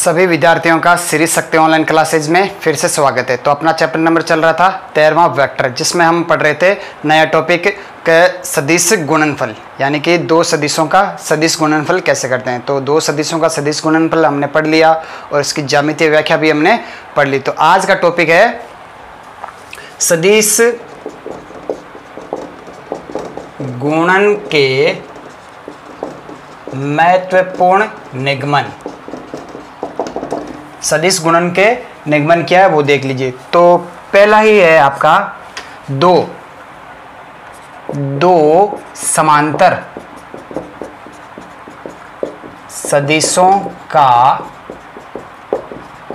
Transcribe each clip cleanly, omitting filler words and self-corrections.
सभी विद्यार्थियों का श्री शक्ति ऑनलाइन क्लासेज में फिर से स्वागत है। तो अपना चैप्टर नंबर चल रहा था 13वां वेक्टर, जिसमें हम पढ़ रहे थे नया टॉपिक के सदिश गुणनफल, यानी कि दो सदिशों का सदिश गुणनफल कैसे करते हैं। तो दो सदिशों का सदिश गुणनफल हमने पढ़ लिया और इसकी ज्यामितीय व्याख्या भी हमने पढ़ ली। तो आज का टॉपिक है सदिश गुणन के महत्वपूर्ण निगमन। सदिश गुणन के निगमन क्या है वो देख लीजिए। तो पहला ही है आपका दो समांतर सदिशों का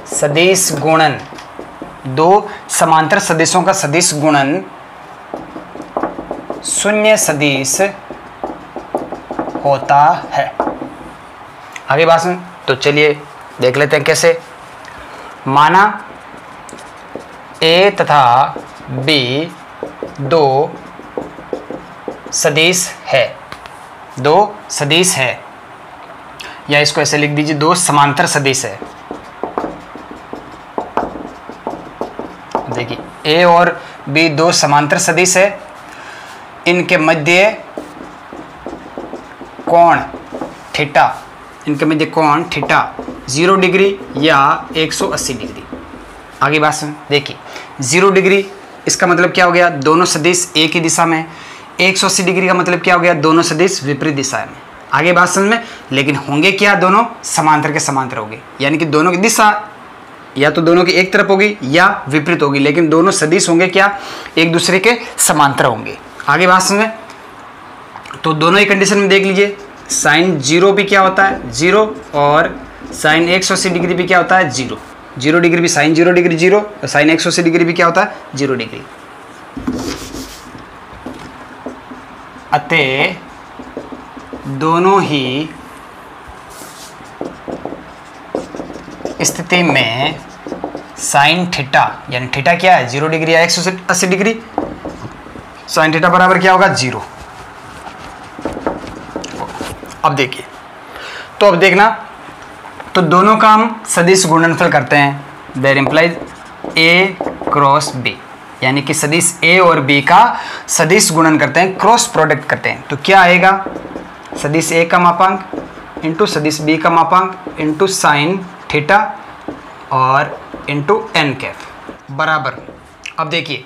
सदिश गुणन। दो समांतर सदिशों का सदिश गुणन शून्य सदिश होता है। आगे बात सुन, तो चलिए देख लेते हैं कैसे। माना ए तथा बी दो सदिश है, दो सदिश है, या इसको ऐसे लिख दीजिए दो समांतर सदिश है। देखिए ए और बी दो समांतर सदिश है, इनके मध्य कोण थीटा, इनके मध्य कोण थीटा 0 डिग्री या 180 डिग्री। आगे बात सुन, देखिए 0 डिग्री इसका मतलब क्या हो गया, दोनों सदिश एक ही दिशा में। 180 डिग्री का मतलब क्या हो गया, दोनों सदिश विपरीत दिशा में। आगे बात समझ में, लेकिन होंगे क्या, दोनों समांतर के समांतर होंगे, यानी कि दोनों की दिशा या तो दोनों की एक तरफ होगी या विपरीत होगी, लेकिन दोनों सदिश होंगे क्या, एक दूसरे के समांतर होंगे। आगे बात समझ में, तो दोनों ही कंडीशन में देख लीजिए, साइन 0 भी क्या होता है 0, और साइन 180 डिग्री भी क्या होता है 0। 0 डिग्री भी साइन 0 डिग्री 0, और साइन 180 डिग्री भी क्या होता है 0 डिग्री। अतः दोनों ही स्थिति में साइन थीटा, यानी थीटा क्या है 0 डिग्री या 180 डिग्री, साइन थीटा बराबर क्या होगा 0। अब देखिए, तो अब देखना, तो दोनों का हम सदिश गुणनफल करते हैं। That implies A cross B, यानी कि सदिश ए और बी का सदिश गुणन करते हैं, क्रॉस प्रोडक्ट करते हैं। तो क्या आएगा, सदिश ए का मापांक इंटू सदिश बी का मापांक इंटू साइन थीटा और इंटू एन कैफ बराबर। अब देखिए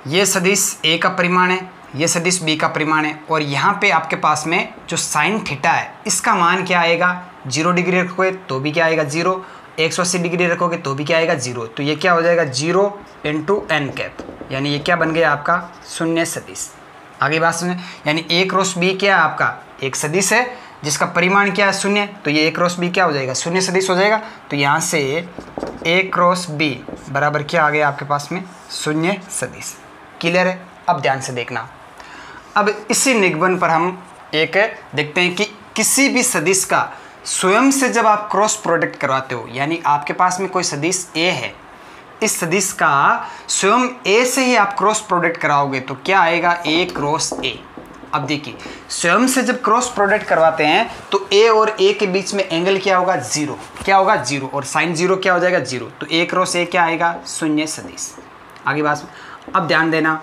ये सदिश ए का परिमाण है, ये सदिश बी का परिमाण है, और यहाँ पे आपके पास में जो साइन थीटा है इसका मान क्या आएगा, 0 डिग्री रखोगे तो भी क्या आएगा 0, 180 डिग्री रखोगे तो भी क्या आएगा 0। तो ये क्या हो जाएगा 0 इंटू एन कैप, यानी ये क्या बन गया आपका शून्य सदिश। आगे बात सुनिए, यानी ए क्रॉस बी क्या है आपका एक सदिश है जिसका परिमाण क्या है 0, तो ये ए क्रॉस बी क्या हो जाएगा शून्य सदिश हो जाएगा। तो यहाँ से ए क्रॉस बी बराबर क्या आ गया आपके पास में शून्य सदिश। क्लियर है। अब ध्यान से देखना, अब इसी निगमन पर हम एक देखते हैं कि किसी भी सदिश का स्वयं से जब आप क्रॉस प्रोडक्ट करवाते हो, यानी आपके पास में कोई सदिश ए है, इस सदिश का स्वयं ए से ही आप क्रॉस प्रोडक्ट कराओगे तो क्या आएगा ए क्रॉस ए। अब देखिए स्वयं से जब क्रॉस प्रोडक्ट करवाते हैं तो ए और ए के बीच में एंगल क्या होगा 0, क्या होगा 0, और साइन 0 क्या हो जाएगा 0। तो ए क्रॉस ए क्या आएगा शून्य सदिश। आगे बात, अब ध्यान देना,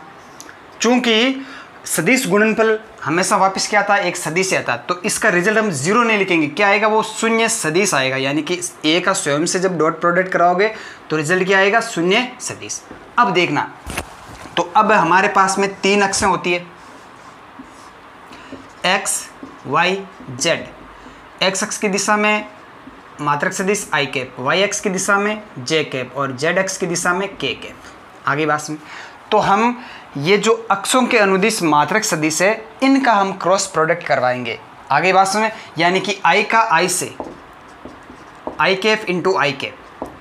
चूंकि सदिश गुणनफल हमेशा वापस क्या आता है एक सदिश आता है, तो इसका रिजल्ट हम 0 नहीं लिखेंगे, क्या आएगा वो शून्य सदिश आएगा, यानी कि ए का स्वयं से जब डॉट प्रोडक्ट कराओगे तो रिजल्ट क्या आएगा शून्य सदिश। अब देखना, तो अब हमारे पास में 3 अक्षें होती है x y z। x अक्ष की दिशा में मात्रक सदिश i कैप, y अक्ष की दिशा में j कैप और z अक्ष की दिशा में k कैप। आगे बात सुन, तो हम ये जो अक्षों के अनुदिश मात्रक सदिश है इनका हम क्रॉस प्रोडक्ट करवाएंगे। आगे बात सुने, यानी कि i का i से i cap into i cap,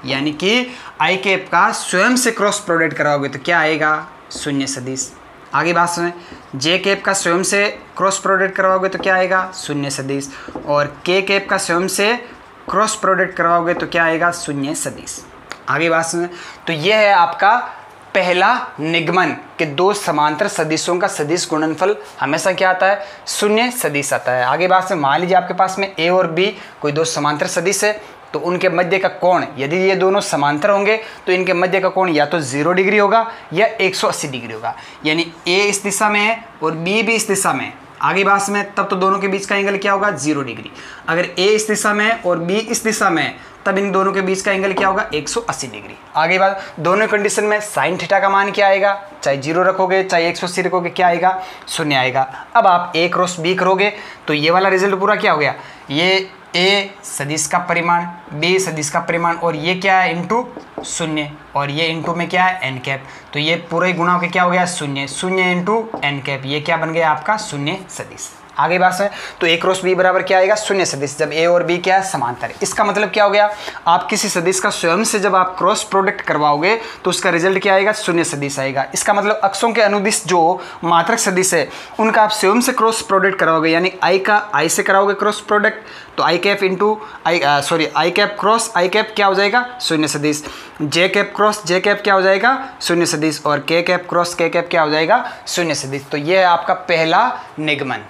यानी कि i कैप का स्वयं से क्रॉस प्रोडक्ट कराओगे तो क्या आएगा शून्य सदिश। आगे बात सुने, j कैप का स्वयं से क्रॉस प्रोडक्ट करवाओगे तो क्या आएगा शून्य सदिश, और k कैप का स्वयं से क्रॉस प्रोडक्ट करवाओगे तो क्या आएगा शून्य सदिश। आगे बात सुने, तो यह है आपका पहला निगमन कि दो समांतर सदिशों का सदिश गुणनफल हमेशा क्या आता है, शून्य सदिश आता है। आगे बात से मान लीजिए आपके पास में ए और बी कोई दो समांतर सदिश है, तो उनके मध्य का कोण, यदि ये दोनों समांतर होंगे तो इनके मध्य का कोण या तो 0 डिग्री होगा या 180 डिग्री होगा। यानी ए इस दिशा में है और बी भी इस दिशा में है, आगे बात में, तब तो दोनों के बीच का एंगल क्या होगा 0 डिग्री। अगर ए इस दिशा में है और बी इस दिशा में है तब इन दोनों के बीच का एंगल क्या होगा 180 डिग्री। आगे बात, दोनों कंडीशन में साइन थीटा का मान क्या आएगा, चाहे 0 रखोगे चाहे 180 रखोगे, क्या आएगा 0 आएगा। अब आप ए क्रॉस बी करोगे तो ये वाला रिजल्ट पूरा क्या हो गया, ये ए सदिश का परिमाण, बी सदिश का परिमाण और ये क्या है इंटू 0 और ये इंटू में क्या है एन कैप, तो ये पूरा ही गुणा होकर क्या हो गया 0, 0 इंटू एन कैप, ये क्या बन गया आपका 0 सदिश। आगे बात है, तो ए क्रॉस बी बराबर क्या आएगा 0 सदिश, जब ए और बी क्या है समांतर है। इसका मतलब क्या हो गया, आप किसी सदिश का स्वयं से जब आप क्रॉस प्रोडक्ट करवाओगे तो उसका रिजल्ट क्या आएगा 0 सदिश आएगा। इसका मतलब अक्षों के अनुदिश जो मात्रक सदिश है उनका आप स्वयं से क्रॉस प्रोडक्ट कराओगे, यानी आई का आई से कराओगे क्रॉस प्रोडक्ट, तो आई कैप इंटू आई कैप क्रॉस आई कैप क्या हो जाएगा 0 सदिश, जे कैप क्रॉस जे कैप क्या हो जाएगा 0 सदिश और के कैप क्रॉस के कैप क्या हो जाएगा 0 सदिश। तो यह है आपका पहला निगमन।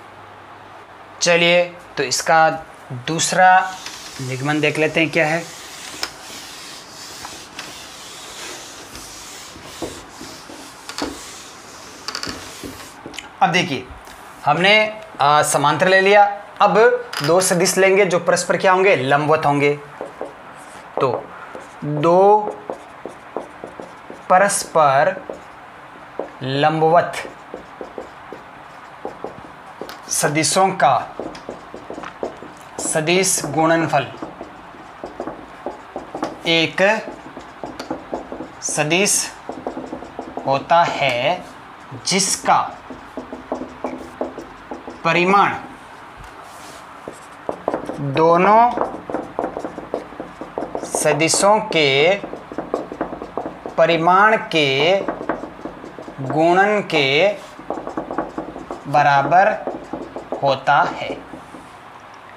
चलिए तो इसका दूसरा निगमन देख लेते हैं क्या है। अब देखिए हमने समांतर ले लिया, अब दो सदिश लेंगे जो परस्पर क्या होंगे लंबवत होंगे। तो दो परस्पर लंबवत सदिशों का सदिश गुणनफल एक सदिश होता है जिसका परिमाण दोनों सदिशों के परिमाण के गुणन के बराबर होता है।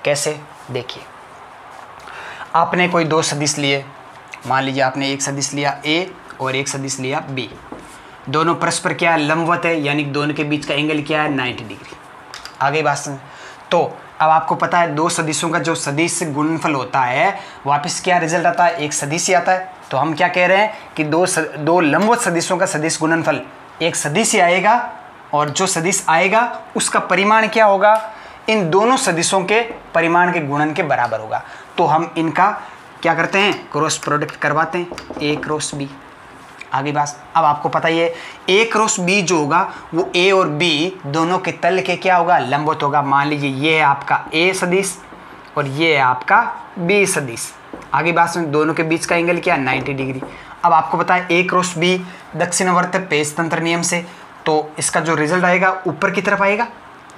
कैसे, देखिए आपने कोई दो सदिश लिए, मान लीजिए आपने एक सदिश लिया a और एक सदिश लिया b, दोनों परस्पर क्या है लंबवत है, यानी दोनों के बीच का एंगल क्या है 90 डिग्री। आगे बात सुन, तो अब आपको पता है दो सदिशों का जो सदिश गुणनफल होता है वापस क्या रिजल्ट आता है, एक सदिश ही आता है। तो हम क्या कह रहे हैं कि दो लंबवत सदिशों का सदिश गुणनफल एक सदिश ही आएगा और जो सदिश आएगा उसका परिमाण क्या होगा, इन दोनों सदिशों के परिमाण के गुणन के बराबर होगा। तो हम इनका क्या करते हैं क्रॉस प्रोडक्ट करवाते हैं, ए क्रॉस बी। आगे बात, अब आपको पता ही है ए क्रॉस बी जो होगा वो ए और बी दोनों के तल के क्या होगा लंबवत होगा। मान लीजिए ये है आपका ए सदिश और ये है आपका बी सदिश। आगे बात सुन, दोनों के बीच का एंगल क्या है 90 डिग्री। अब आपको पता है ए क्रॉस बी दक्षिणावर्त पेज तंत्र नियम से, तो इसका जो रिजल्ट आएगा ऊपर की तरफ आएगा,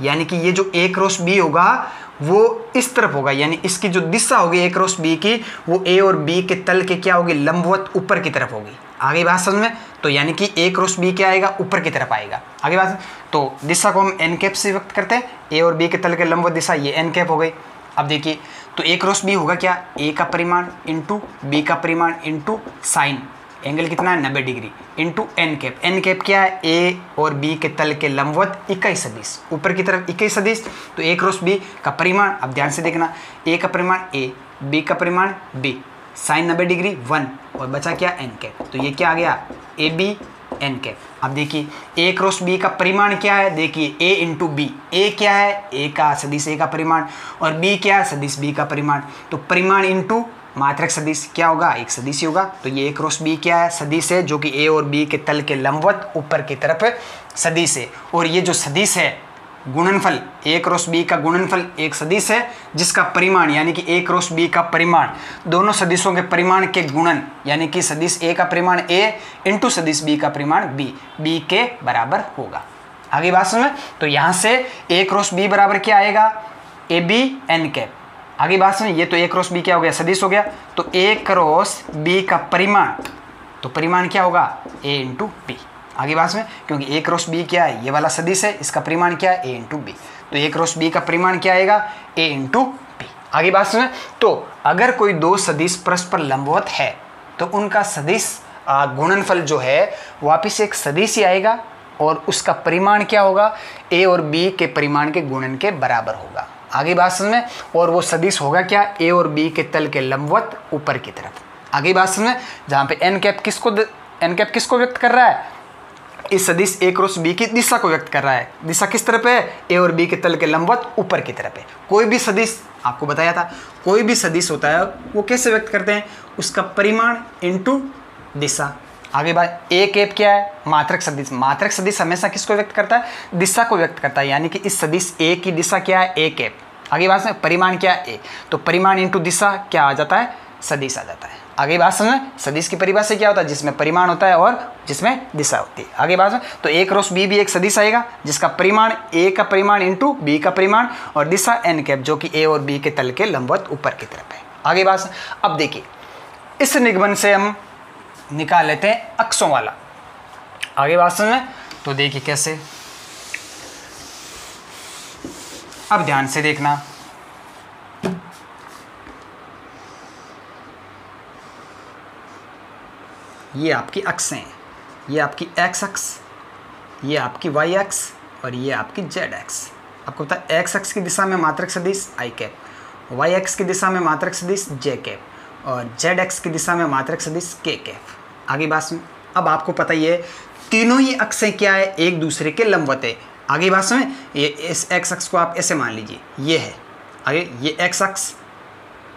यानी कि ये जो ए क्रॉस बी होगा वो इस तरफ होगा, यानी इसकी जो दिशा होगी ए क्रॉस बी की वो ए और बी के तल के क्या होगी लंबवत ऊपर की तरफ होगी। आगे बात समझ में, तो यानी कि ए क्रॉस बी क्या आएगा ऊपर की तरफ आएगा। आगे बात, तो दिशा को हम एन कैप से व्यक्त करते हैं, ए और बी के तल के लंबवत दिशा ये एन कैप हो गई। अब देखिए तो ए क्रॉस बी होगा क्या, ए का परिमाण इंटू बी का परिमाण इंटू साइन, एंगल कितना है 90 degree, into N cap. N cap क्या है, ए और बी के तल के लंबवत इकाई सदिश, ऊपर की तरफ इकाई सदिश। तो ए क्रॉस बी का परिमाण, अब ध्यान से देखना, ए का परिमाण ए, बी का परिमाण बी, साइन 90 डिग्री 1 और बचा क्या एन कैप, तो ये क्या आ गया ए बी एन कैप। अब देखिए ए क्रॉस बी का परिमाण क्या है, देखिए ए इंटू बी, ए क्या है ए का सदिश ए का परिमाण और बी क्या है सदिश बी का परिमाण, तो परिमाण इंटू मात्रक सदिश क्या होगा एक सदिश ही होगा। तो ये ए क्रॉस बी क्या है सदिश है जो कि ए और बी के तल के लंबवत ऊपर की तरफ सदिश है, और ये जो सदिश है गुणनफल ए क्रॉस बी का गुणनफल एक सदिश है जिसका परिमाण यानी कि ए क्रॉस बी का परिमाण दोनों सदिशों के परिमाण के गुणन, यानी कि सदिश ए का परिमाण ए इंटू सदिश बी का परिमाण बी, बी के बराबर होगा। आगे बात समझ में, तो यहाँ से ए क्रॉस बी बराबर क्या आएगा ए बी एन कैप। आगे बात सुनिए, ये तो ए क्रॉस बी क्या हो गया सदिश हो गया, तो ए क्रॉस बी का परिमाण, तो परिमाण क्या होगा ए इंटू बी। आगे बात में, क्योंकि ए क्रॉस बी क्या है ये वाला सदिश है, इसका परिमाण क्या है ए इंटू बी, तो ए क्रॉस बी का परिमाण क्या आएगा ए इंटू बी। आगे बात सुने, तो अगर कोई दो सदिश परस्पर लंबवत है तो उनका सदिश गुणनफल जो है वापिस एक सदिश ही आएगा और उसका परिमाण क्या होगा ए और बी के परिमाण के गुणन के बराबर होगा। आगे बात समझ में। और वो सदिश होगा क्या, ए और बी के तल के लंबवत ऊपर की तरफ। आगे बात समझ में, जहाँ पे एन कैप किसको व्यक्त कर रहा है, इस सदिश ए क्रॉस बी की दिशा को व्यक्त कर रहा है। दिशा किस तरफ है, ए और बी के तल के लंबवत ऊपर की तरफ है। कोई भी सदिश, आपको बताया था, कोई भी सदिश होता है वो कैसे व्यक्त करते हैं, उसका परिमाण इनटू दिशा। आगे बात, ए कैप क्या है, मात्रक सदिश। मात्रक सदिश हमेशा किसको व्यक्त करता है, दिशा को व्यक्त करता है, यानी कि इस सदिश ए की दिशा क्या है, ए कैप। आगे बात में परिमाण क्या है, ए, तो परिमाण इनटू दिशा क्या आ जाता है, सदिश आ जाता है। आगे बात समझ, सदिश की परिभाषा क्या होता है, जिसमें परिमाण होता है और जिसमें दिशा होती है। आगे बात में, तो ए क्रॉस बी भी एक सदिश आएगा जिसका परिमाण ए का परिमाण इंटू बी का परिमाण और दिशा एन कैप, जो कि ए और बी के तल के लंबवत ऊपर की तरफ है। आगे बात, अब देखिए इस निगमन से हम निकाल लेते हैं अक्षों वाला। आगे बात समझ, तो देखिए कैसे, अब ध्यान से देखना। ये आपकी अक्ष हैं, ये आपकी एक्स अक्ष, ये आपकी वाई अक्ष और ये आपकी जेड अक्ष। आपको पता है एक्स अक्ष की दिशा में मात्रक सदिश आई कैप, वाई अक्ष की दिशा में मात्रक सदिश जे कैप और जेड अक्ष की दिशा में मात्रक सदिश के कैप। आगे बात सुन, अब आपको पता ही है तीनों ही अक्षें क्या है, एक दूसरे के लंबवत है। आगे बात सुन, ये इस एक्स अक्ष को आप ऐसे मान लीजिए, ये है आगे, ये एक्स अक्ष,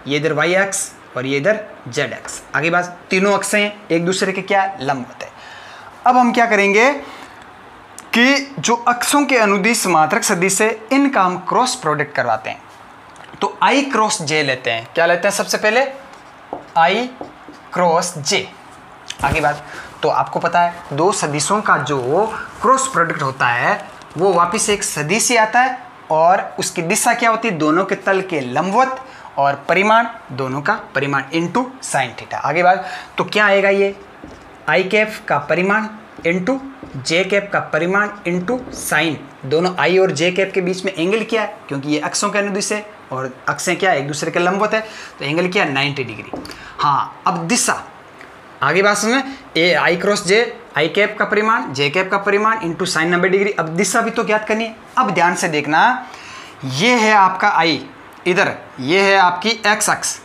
ये इधर वाई अक्ष और ये इधर जेड अक्ष। आगे बात, तीनों अक्षें एक दूसरे के क्या लंबवत है। अब हम क्या करेंगे कि जो अक्षों के अनुदिश मात्रक सदिश है इनका हम क्रॉस प्रोडक्ट करवाते हैं। तो आई क्रॉस जे लेते हैं। क्या लेते हैं सबसे पहले, आई क्रॉस जे। आगे बात, तो आपको पता है दो सदिशों का जो क्रॉस प्रोडक्ट होता है वो वापिस एक सदिश ही आता है और उसकी दिशा क्या होती है, दोनों के तल के लंबवत और परिमाण दोनों का परिमाण इनटू साइन थीटा। आगे बात, तो क्या आएगा, ये आई कैप का परिमाण इनटू जे कैप का परिमाण इनटू साइन, दोनों आई और जे कैप के बीच में एंगल क्या है, क्योंकि ये अक्षों के अनुदिश है और अक्षें क्या एक दूसरे के लंबवत है, तो एंगल क्या 90 डिग्री। हाँ, अब दिशा, आगे बात सुनिए, ए आई क्रॉस जे, आई कैप का परिमाण जे कैप का परिमाण इनटू साइन 90 डिग्री। अब दिशा भी तो ज्ञात करनी है। अब ध्यान से देखना, ये है आपका आई, इधर ये है आपकी एक्स अक्ष,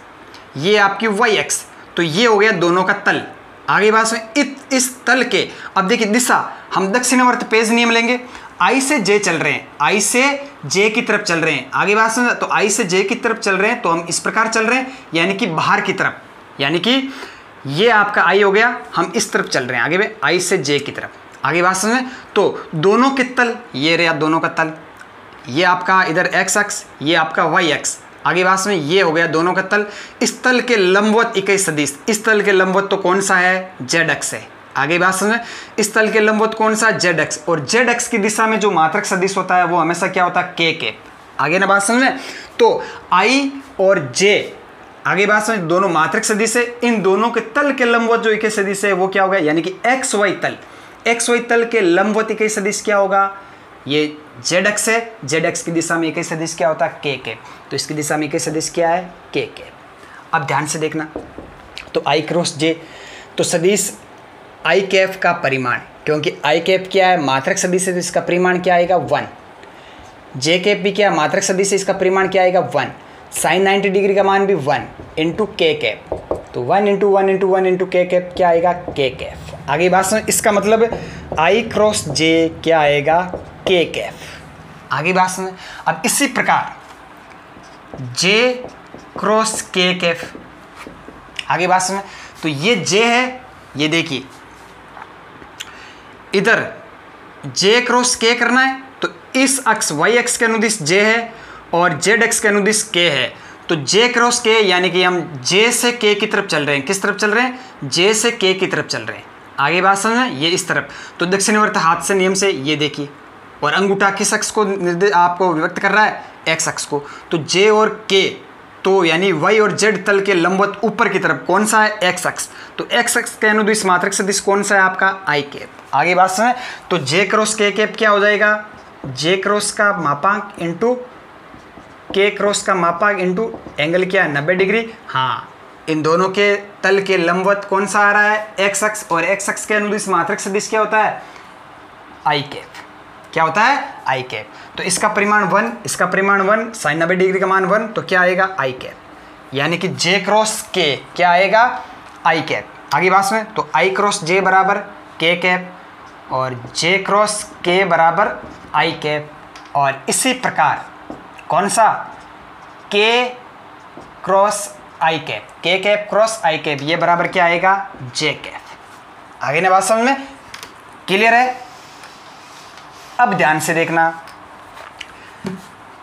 ये आपकी वाई अक्ष, तो ये हो गया दोनों का तल। आगे बात में इस तल के, अब देखिए दिशा, हम दक्षिणावर्त पेज नियम लेंगे, आई से जे चल रहे हैं, आई से जे की तरफ चल रहे हैं। आगे बात सुन, तो आई से जे की तरफ चल रहे हैं तो हम इस प्रकार चल रहे हैं, यानी कि बाहर की तरफ, यानी कि ये आपका आई हो गया, हम इस तरफ चल रहे हैं, आगे में आई से जे की तरफ। आगे बात सुन, तो दोनों के तल, ये रहा दोनों का तल, ये आपका इधर एक्स अक्ष, ये आपका वाई अक्ष। आगे बात में ये हो गया दोनों का तल, इस तल के लंबवत इकाई सदिश, इस तल के लंबवत तो कौन सा है, जेड अक्ष है। आगे बात समझे, इस तल के लंबवत कौन सा, जेड अक्ष, और जेड अक्ष की दिशा में जो मात्रक सदिश होता है वो हमेशा क्या होता है, के कैप। आगे ना बात समझे, तो आई और जे, आगे बात समझे, दोनों मात्रक सदिश है, इन दोनों के तल के लंबवत जो इकाई सदिश है वो क्या होगा, यानी कि एक्स वाई तल, एक्स वाई तल के लंबवत इकाई सदिश क्या होगा, ये जेड अक्ष है, जेड अक्ष की दिशा में इकाई सदिश क्या होता है, के कैप, तो इसकी दिशा में इकाई सदिश क्या है, के कैप। अब ध्यान से देखना, तो आई क्रॉस जे, तो सदिश आई कैप का परिमाण, क्योंकि आई कैप क्या है, मात्रक सदिश है, तो इसका परिमाण क्या आएगा 1, जे कैप भी क्या मात्रक सदिश है, इसका परिमाण क्या आएगा 1, साइन 90 डिग्री का मान भी 1 इंटू के कैप, तो 1 इंटू 1 इंटू 1 इंटू के कैप क्या आएगा, के कैप। आगे बात सुनो, इसका मतलब आई क्रॉस जे क्या आएगा, के कैप। आगे बात सुनो, अब इसी प्रकार जे क्रॉस के कैप, आगे बात सुनो, तो ये जे है, ये देखिए इधर जे क्रॉस के करना है, तो इस अक्ष वाई अक्ष के अनुदिश जे है और जेड अक्ष के अनुदिश के है, तो जे क्रॉस के यानी कि हम जे से के की तरफ चल रहे हैं, किस तरफ चल रहे हैं, जे से के की तरफ चल रहे हैं। आगे बात समझें, ये इस तरफ, तो दक्षिणावर्त हाथ से नियम से ये देखिए, और अंगूठा किस अक्ष को आपको व्यक्त कर रहा है, एक्स अक्ष को, तो जे और के, तो यानी वाई और जेड तल के लंबवत ऊपर की तरफ कौन सा है, एक्स अक्ष, तो एक्स अक्ष के अनुदिश मात्रक सदिश कौन सा है आपका, आई कैप। आगे बात समझें, तो जे क्रॉस के कैप क्या हो जाएगा, जे क्रॉस का मापांक इंटू के क्रॉस का मापांक इंटू एंगल क्या है 90 डिग्री। हाँ, इन दोनों के तल के लंबवत कौन सा आ रहा है, एक्स अक्ष, और एक्स अक्ष के अनुदिश मात्रक सदिश क्या होता है, आई कैप। क्या होता है आई कैप। तो इसका परिमाण 1, इसका परिमाण 1, साइन 90 डिग्री का मान 1, तो क्या आएगा आई कैप, यानी कि जे क्रॉस के क्या आएगा आई कैप। आगे बात में, तो आई क्रॉस जे बराबर के कैप और जे क्रॉस के बराबर आई कैप। और इसी प्रकार कौन सा के क्रॉस आई कैप, के कैप क्रॉस आई कैप, ये बराबर क्या आएगा जे कैप। आगे ना बात समझ में क्लियर है। अब ध्यान से देखना,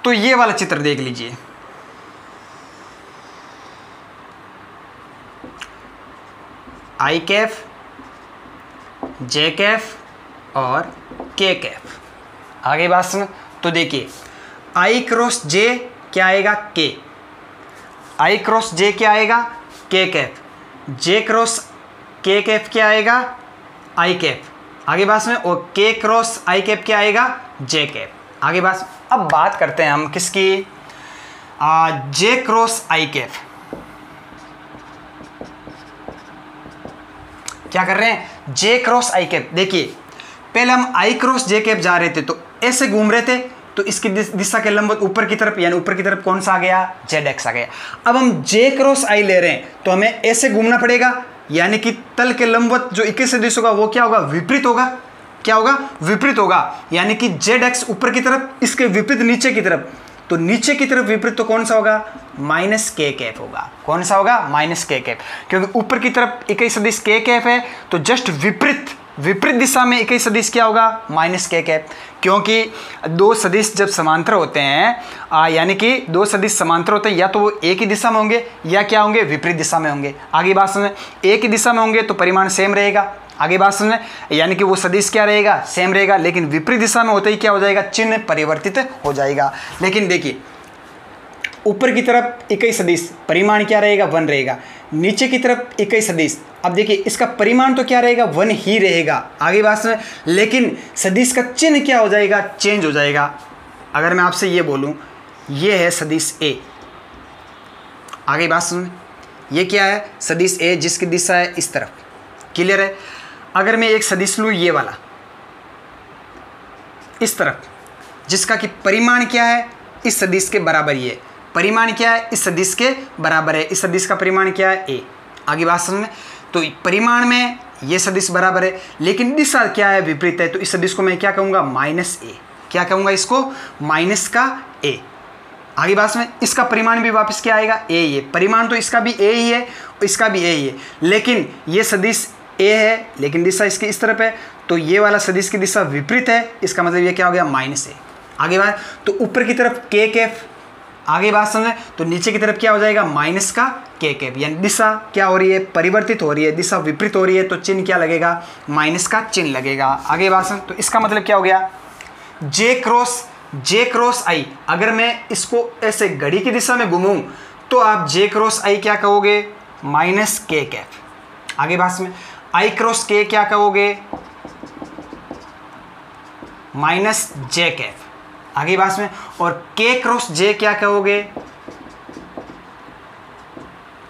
तो ये वाला चित्र देख लीजिए, आई कैप, जे कैप और के कैप। आगे बात सुन, तो देखिए आई क्रॉस जे क्या आएगा के, आई क्रॉस जे क्या आएगा के कैप, जे क्रॉस के कैप क्या आएगा आई कैप। आगे बात में, और के क्रॉस आई कैप क्या आएगा जे कैप। आगे बात, अब बात करते हैं हम किसकी, जे क्रॉस आई कैप। क्या कर रहे हैं, जे क्रॉस आई कैप। देखिए पहले हम आई क्रॉस जे कैप जा रहे थे तो ऐसे घूम रहे थे, तो इसकी दिशा के लंबवत ऊपर की तरफ, यानी ऊपर की तरफ कौन सा आ गया जेड एक्स आ गया। अब हम जे क्रॉस आई ले रहे हैं तो हमें ऐसे घूमना पड़ेगा, यानी कि तल के लंबवत जो 21 सदिश होगा वो क्या होगा विपरीत होगा, क्या होगा विपरीत होगा, यानी कि जेड एक्स ऊपर की तरफ, इसके विपरीत नीचे की तरफ। तो नीचे की तरफ विपरीत तो कौन सा होगा माइनस के कैप होगा, कौन सा होगा माइनस के कैप, क्योंकि ऊपर की तरफ इकाई सदिश के कैप है, तो जस्ट विपरीत दिशा में इकाई सदिश क्या होगा माइनस के कैप। क्योंकि दो सदिश जब समांतर होते हैं, यानी कि दो सदिश समांतर होते हैं, या तो वो एक ही दिशा में होंगे या क्या होंगे विपरीत दिशा में होंगे। आगे बात सुने, एक ही दिशा में होंगे तो परिमाण सेम रहेगा। आगे बात सुने, यानी कि वो सदिश क्या रहेगा सेम रहेगा, लेकिन विपरीत दिशा में होते ही क्या हो जाएगा चिन्ह परिवर्तित हो जाएगा। लेकिन देखिए ऊपर की तरफ इकाई सदिश परिमाण क्या रहेगा 1 रहेगा, नीचे की तरफ इकाई सदिश, अब देखिए इसका परिमाण तो क्या रहेगा 1 ही रहेगा। आगे बात सुने, लेकिन सदिश का चिन्ह क्या हो जाएगा चेंज हो जाएगा। अगर मैं आपसे ये बोलूं ये है सदिश ए, आगे बात सुने, ये क्या है सदिश ए जिसकी दिशा है इस तरफ, क्लियर है। अगर मैं एक सदिश लूँ ये वाला इस तरफ, जिसका कि परिमाण क्या है इस सदिश के बराबर, ये परिमाण क्या है इस सदिश के बराबर है, इस सदिश का परिमाण क्या है ए। आगे बात समझ, तो परिमाण में ये सदिश बराबर है, लेकिन दिशा क्या है विपरीत है, तो इस सदिश को मैं क्या कहूँगा माइनस ए, क्या कहूँगा इसको माइनस का ए। आगे बात में, इसका परिमाण भी वापस क्या आएगा ए ही है, परिमाण तो इसका भी ए ही है इसका भी ए ही है, लेकिन ये सदिश ए है लेकिन दिशा इसकी इस तरफ है, तो ये वाला सदिश की दिशा विपरीत है, इसका मतलब ये क्या हो गया माइनस ए। आगे बात, तो ऊपर की तरफ के कैप, आगे बात समझे, तो नीचे की तरफ क्या हो जाएगा माइनस का के कैप, यानी दिशा क्या हो रही है परिवर्तित हो रही है, दिशा विपरीत हो रही है, तो चिन्ह क्या लगेगा माइनस का चिन्ह लगेगा। आगे बात समझ, तो इसका मतलब क्या हो गया जे क्रॉस आई, अगर मैं इसको ऐसे घड़ी की दिशा में घूमूं तो आप जे क्रॉस आई क्या कहोगे माइनस के कैप। आगे बात में, आई क्रॉस के क्या कहोगे माइनस जे कैप। आगे बात में, और के क्रॉस जे क्या कहोगे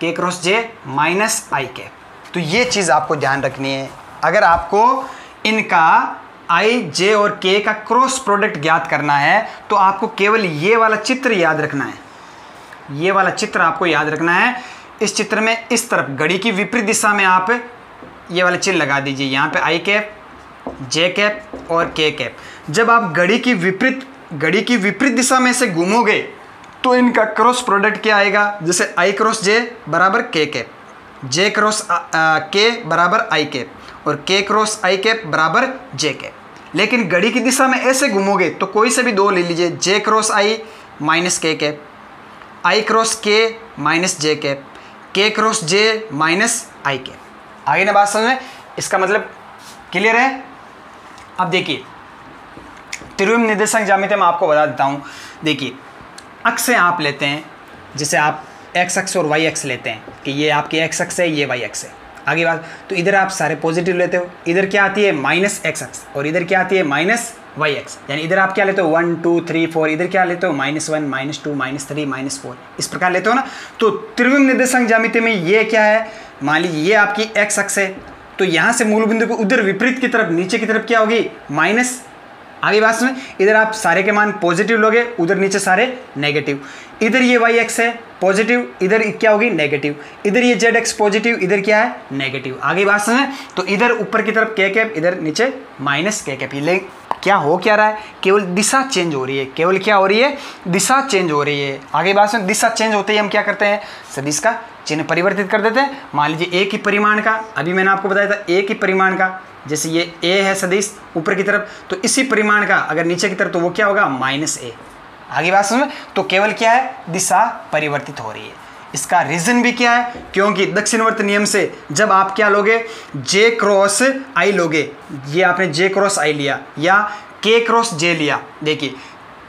के क्रॉस जे माइनस आई कैप। तो ये चीज आपको ध्यान रखनी है। अगर आपको इनका आई जे और के का क्रॉस प्रोडक्ट ज्ञात करना है तो आपको केवल ये वाला चित्र याद रखना है, ये वाला चित्र आपको याद रखना है। इस चित्र में इस तरफ घड़ी की विपरीत दिशा में आप ये वाले चिन्ह लगा दीजिए, यहाँ पे आई कैप जे कैप और के कैप। जब आप घड़ी की विपरीत दिशा में से घूमोगे तो इनका क्रॉस प्रोडक्ट क्या आएगा, जैसे आई क्रॉस जे बराबर के कैप, जे क्रॉस के बराबर आई कैप और के क्रॉस आई कैप बराबर जे कैप। लेकिन घड़ी की दिशा में ऐसे घूमोगे तो कोई से भी दो ले लीजिए, जे क्रॉस आई माइनस के कैप, आई क्रॉस के माइनस जे कैप, के क्रॉस जे माइनस आई कैप। आगे ना बात समझ में, इसका मतलब क्लियर है। अब देखिए त्रिविम निर्देशांक ज्यामिति में आपको बता देता हूँ। देखिए अक्ष आप लेते हैं, जैसे आप एक्स अक्ष और वाई अक्ष लेते हैं कि ये आपकी एक्स अक्ष है ये वाई अक्ष है। आगे बात, तो इधर आप सारे पॉजिटिव लेते हो, इधर क्या आती है माइनस एक्स अक्ष और इधर क्या आती है माइनस वाई अक्ष, यानी इधर आप क्या लेते हो 1 2 3 4, इधर क्या लेते हो -1 -2 -3 -4, इस प्रकार लेते हो ना। तो त्रिविम निर्देशांक ज्यामिति में ये क्या है, मान लीजिए ये आपकी एक्स अक्ष है, तो यहाँ से मूल बिंदु को उधर विपरीत की तरफ नीचे की तरफ क्या होगी माइनस आगे बात में, इधर आप सारे के मान पॉजिटिव लोगे, उधर नीचे सारे नेगेटिव। इधर ये वाई एक्स है पॉजिटिव, इधर क्या होगी नेगेटिव। इधर ये जेड एक्स पॉजिटिव, इधर क्या है नेगेटिव। आगे बात समझ, तो इधर ऊपर की तरफ के कैप, इधर नीचे माइनस के कैप। ये क्या हो क्या रहा है, केवल दिशा चेंज हो रही है, केवल क्या हो रही है, दिशा चेंज हो रही है। आगे बात में, दिशा चेंज होते ही हम क्या करते हैं, सदिश का चिन्ह परिवर्तित कर देते हैं। मान लीजिए एक ही परिमाण का, अभी मैंने आपको बताया था एक ही परिमाण का, जैसे ये ए है सदिश ऊपर की तरफ, तो इसी परिमाण का अगर नीचे की तरफ तो वो क्या होगा माइनस ए। आगे बात समझ, तो केवल क्या है, दिशा परिवर्तित हो रही है। इसका रीजन भी क्या है, क्योंकि दक्षिणावर्त नियम से जब आप क्या लोगे, जे क्रॉस आई लोगे, ये आपने जे क्रॉस आई लिया या के क्रॉस जे लिया, देखिए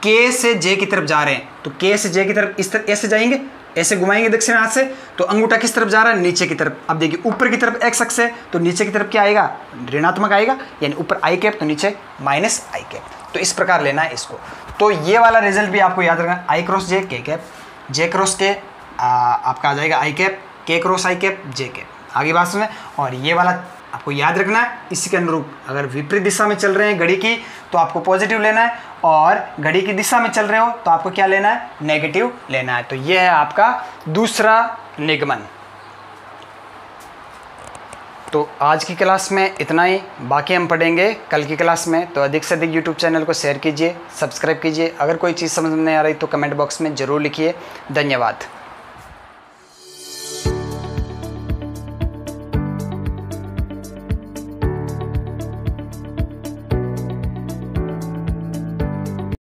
के से जे की तरफ जा रहे हैं, तो के से जे की तरफ इस तरह ऐसे जाएंगे, ऐसे घुमाएंगे दक्षिण हाथ से, तो अंगूठा किस तरफ जा रहा है, नीचे की तरफ। अब देखिए ऊपर की तरफ एक्स अक्ष है, तो नीचे की तरफ क्या आएगा, ऋणात्मक आएगा, यानी ऊपर आई कैप तो नीचे माइनस आई कैप। तो इस प्रकार लेना है इसको। तो ये वाला रिजल्ट भी आपको याद रखना, आई क्रॉस जे के कैप, जे क्रॉस के आपका आ जाएगा आई कैप, के क्रॉस आई कैप जे कैप। आगे बात सुने, और ये वाला आपको याद रखना है, इसी के अनुरूप अगर विपरीत दिशा में चल रहे हैं घड़ी की तो आपको पॉजिटिव लेना है, और घड़ी की दिशा में चल रहे हो तो आपको क्या लेना है, नेगेटिव लेना है। तो ये है आपका दूसरा निगमन। तो आज की क्लास में इतना ही, बाकी हम पढ़ेंगे कल की क्लास में। तो अधिक से अधिक यूट्यूब चैनल को शेयर कीजिए, सब्सक्राइब कीजिए। अगर कोई चीज़ समझ में नहीं आ रही तो कमेंट बॉक्स में ज़रूर लिखिए। धन्यवाद।